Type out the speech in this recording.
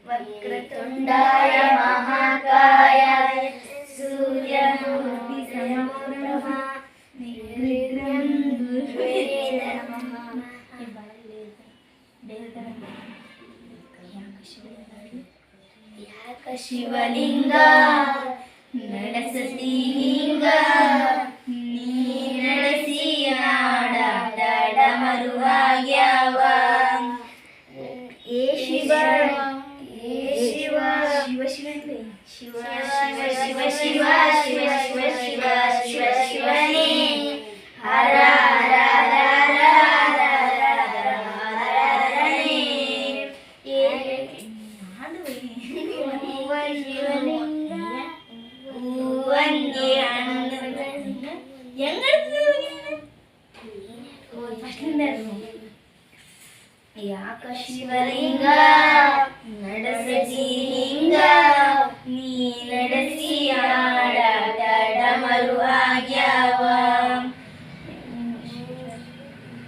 वक्रतुण्डाय महाकाय सूर्यकोटिसमप्रभा निर्विघ्नं कुरु याक शिवलिंग ನಡೆಸತಿ ಹಿಂಗ ನೀ ನಡೆಸಿ ನಾಡ ಮರುವಾಗ್ಯಾವ ಏ ಶಿವ ಶಿವ ಶಿವ ಶಿವ ಶಿವ ಶಿವ ಶಿವ ಶಿವ ಶಿವ ಶಿವ ಶಿವ ಶಿವನೇ ಹರ ಹರ ಹರ ಯಾಕ ಶಿವಲಿಂಗ